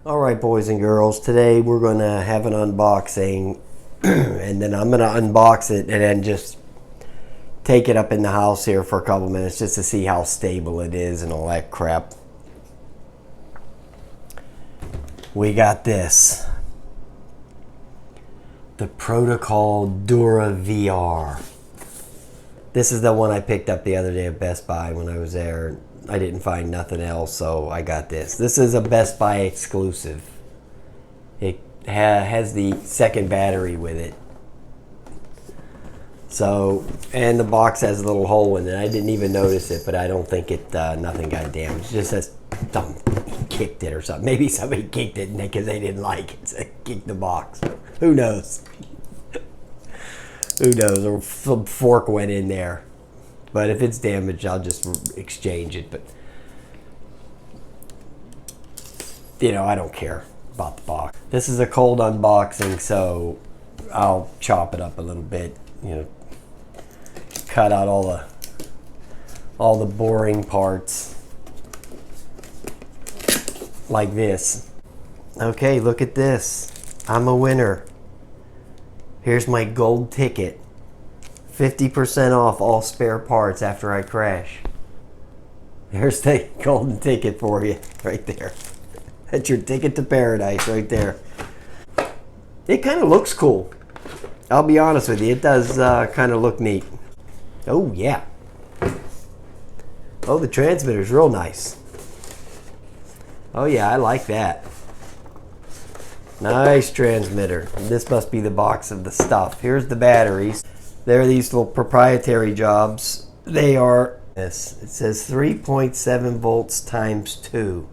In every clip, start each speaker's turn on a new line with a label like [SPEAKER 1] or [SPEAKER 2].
[SPEAKER 1] Alright, boys and girls, today we're going to have an unboxing and then I'm going to unbox it and then just take it up in the house here for a couple minutes just to see how stable it is and all that crap. We got this. The Protocol Dura VR. This is the one I picked up the other day at Best Buy when I was there. I didn't find nothing else, so I got this. This is a Best Buy exclusive. It has the second battery with it. So, and the box has a little hole in it. I didn't even notice it, but I don't think nothing got damaged. It just says something kicked it or something. Maybe somebody kicked it because they didn't like it. So kicked the box. Who knows? Who knows? Or some fork went in there. But if it's damaged, I'll just exchange it. But, you know, I don't care about the box. This is a cold unboxing, so I'll chop it up a little bit. You know, cut out all the boring parts. Like this. Okay, look at this. I'm a winner. Here's my gold ticket. 50% off all spare parts after I crash. There's the golden ticket for you right there. That's your ticket to paradise right there. It kind of looks cool. I'll be honest with you, it does kind of look neat. Oh yeah. Oh, the transmitter's real nice. Oh yeah, I like that. Nice transmitter. This must be the box of the stuff. Here's the batteries. There are these little proprietary jobs. They are this. It says 3.7 volts times 2.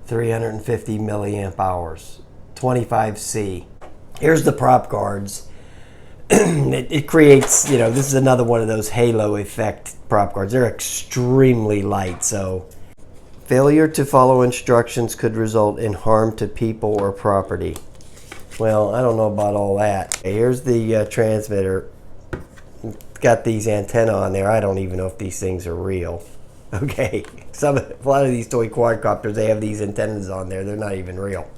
[SPEAKER 1] 350 milliamp hours. 25C. Here's the prop guards. It creates, you know, this is another one of those halo effect prop guards. They're extremely light, so failure to follow instructions could result in harm to people or property. Well, I don't know about all that. Here's the transmitter. It's got these antennae on there. I don't even know if these things are real. Okay, a lot of these toy quadcopters, they have these antennas on there. They're not even real.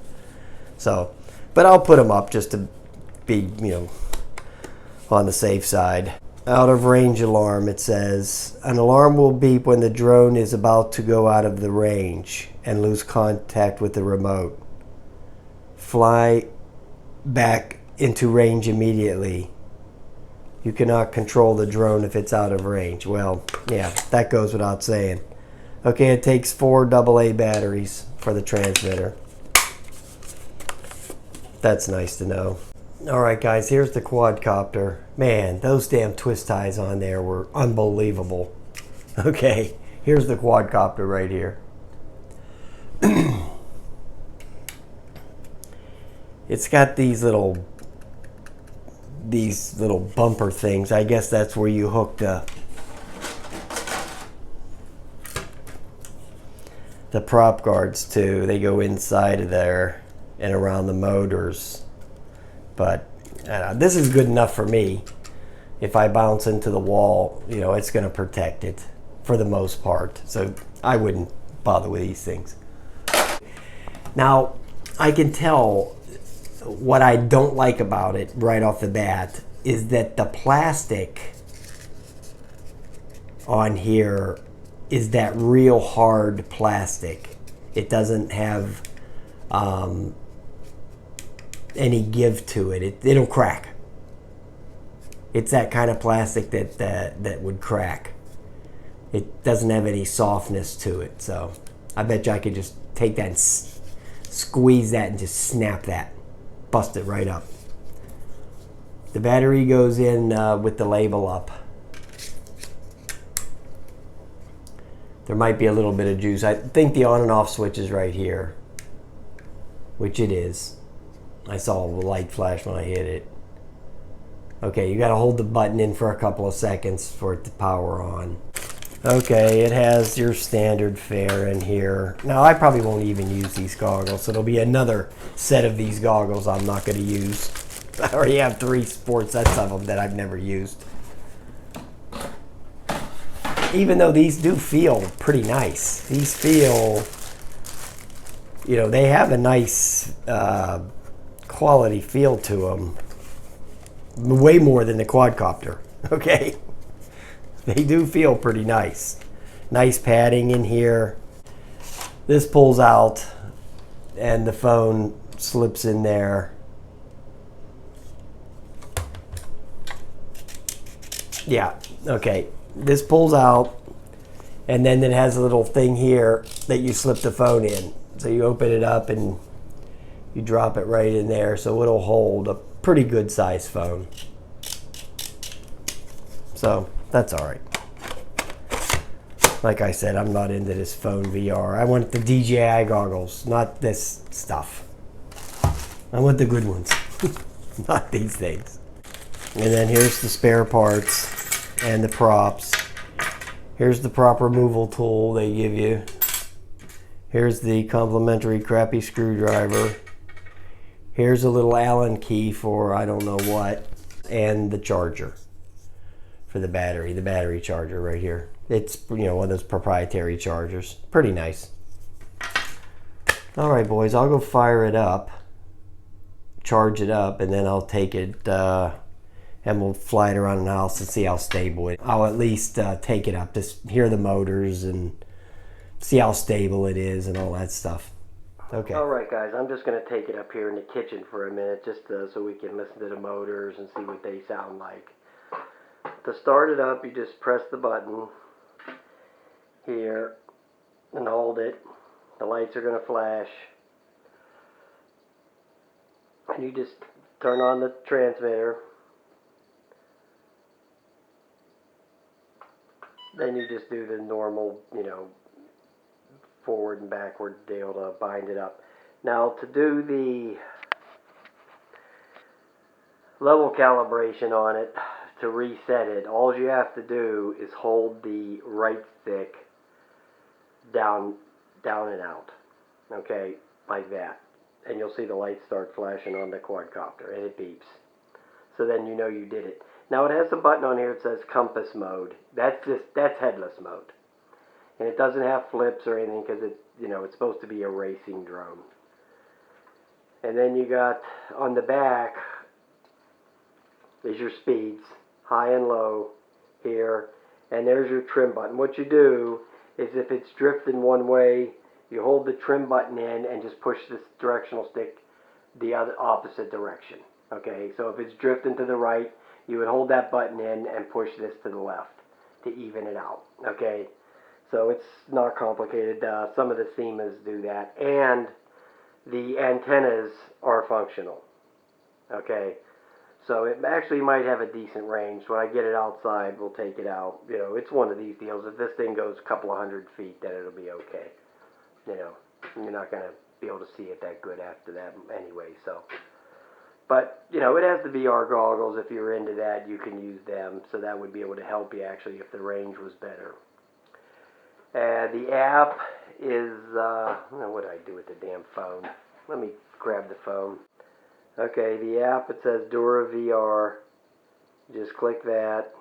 [SPEAKER 1] So, but I'll put them up just to be, you know, on the safe side. Out of range alarm, it says, an alarm will beep when the drone is about to go out of the range and lose contact with the remote. Fly back into range immediately. You cannot control the drone if it's out of range. Well, yeah, that goes without saying. Okay, it takes 4 AA batteries for the transmitter. That's nice to know. Alright guys, here's the quadcopter. Man, those damn twist ties on there were unbelievable. Okay, here's the quadcopter right here. It's got these little bumper things. I guess that's where you hook the prop guards to. They go inside of there and around the motors. But this is good enough for me. If I bounce into the wall, you know, it's going to protect it for the most part. So I wouldn't bother with these things. Now, I can tell what I don't like about it right off the bat is that the plastic on here is that real hard plastic. It doesn't have any give to it. It'll crack. It's that kind of plastic that would crack. It doesn't have any softness to it. So I bet you I could just take that and squeeze that and just snap that. Bust it right up. The battery goes in with the label up. There might be a little bit of juice. I think the on and off switch is right here, which it is. I saw the light flash when I hit it. Okay, you got to hold the button in for a couple of seconds for it to power on. Okay, it has your standard fare in here. Now, I probably won't even use these goggles, so it'll be another set of these goggles I'm not going to use. I already have 3 sport sets of them that I've never used. Even though these do feel pretty nice. These feel you know, they have a nice quality feel to them. Way more than the quadcopter, okay? They do feel pretty nice. Nice padding in here. This pulls out and the phone slips in there. Yeah, okay. This pulls out and then it has a little thing here that you slip the phone in. So you open it up and you drop it right in there, so it'll hold a pretty good size phone. So that's all right. Like I said, I'm not into this phone VR. I want the DJI goggles, not this stuff. I want the good ones, not these things. And then here's the spare parts and the props. Here's the prop removal tool they give you. Here's the complimentary crappy screwdriver. Here's a little Allen key for I don't know what, and the charger for the battery charger right here. It's, you know, one of those proprietary chargers. Pretty nice. All right, boys, I'll go fire it up, charge it up, and then I'll take it and we'll fly it around the house and see how stable it is. I'll at least take it up, just hear the motors and see how stable it is and all that stuff. Okay. All right, guys, I'm just going to take it up here in the kitchen for a minute just so we can listen to the motors and see what they sound like. To start it up, you just press the button here and hold it. The lights are going to flash. And you just turn on the transmitter. Then you just do the normal, you know, forward and backward deal to bind it up. Now, to do the level calibration on it, to reset it, all you have to do is hold the right stick down and out, okay, like that, and you'll see the lights start flashing on the quadcopter and it beeps. So then you know you did it. Now it has a button on here that says compass mode. That's headless mode, and it doesn't have flips or anything because it's, you know, it's supposed to be a racing drone. And then you got on the back is your speeds, high and low here, and there's your trim button. What you do is if it's drifting one way, you hold the trim button in and just push this directional stick the other opposite direction. Okay, so if it's drifting to the right, you would hold that button in and push this to the left to even it out. Okay, so it's not complicated. Some of the SEMAs do that, and the antennas are functional. Okay, so it actually might have a decent range. When I get it outside, we'll take it out. You know, it's one of these deals. If this thing goes a couple of 100 feet, then it'll be okay. You know, you're not going to be able to see it that good after that anyway, so. But, you know, it has the VR goggles. If you're into that, you can use them. So that would be able to help you, actually, if the range was better. The app is, what did I do with the damn phone? Let me grab the phone. Okay, the app, it says Dura VR. Just click that.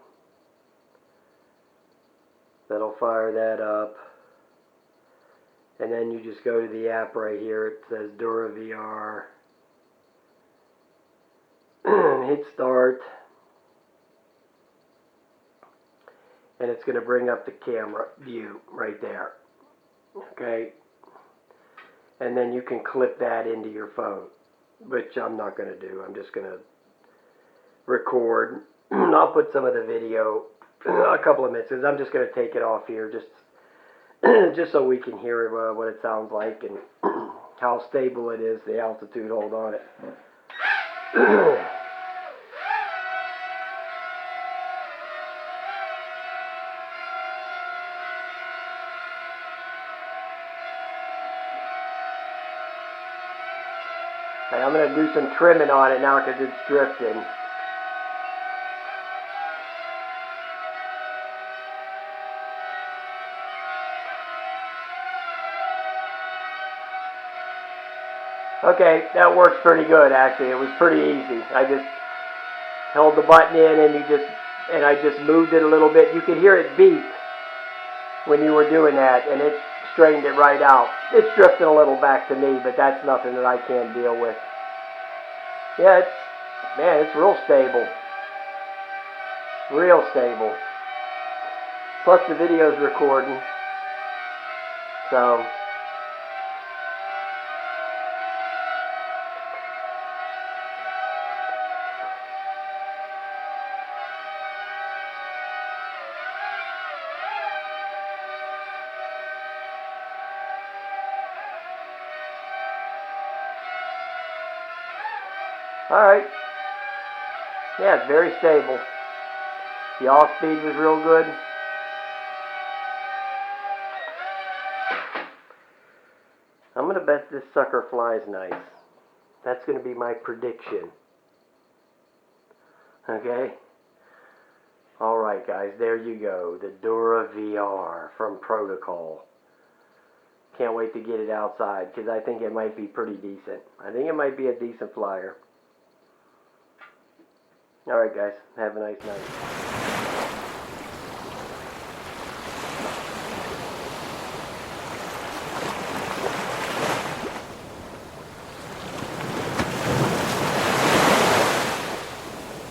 [SPEAKER 1] That'll fire that up. And then you just go to the app right here. It says Dura VR. Hit start. And it's going to bring up the camera view right there. Okay. And then you can clip that into your phone, which I'm not going to do. I'm just going to record. I'll put some of the video, a couple of minutes. I'm just going to take it off here just so we can hear what it sounds like and how stable it is, the altitude hold on it. I'm going to do some trimming on it now because it's drifting. Okay, that works pretty good actually. It was pretty easy. I just held the button in and I just moved it a little bit. You could hear it beep when you were doing that, and it straightened it right out. It's drifting a little back to me, but that's nothing that I can't deal with. Yeah, it's real stable. Real stable. Plus the video's recording. So, alright. Yeah, it's very stable. The off speed was real good. I'm going to bet this sucker flies nice. That's going to be my prediction. Okay? Alright guys, there you go. The Dura VR from Protocol. Can't wait to get it outside because I think it might be pretty decent. I think it might be a decent flyer. Alright guys, have a nice night.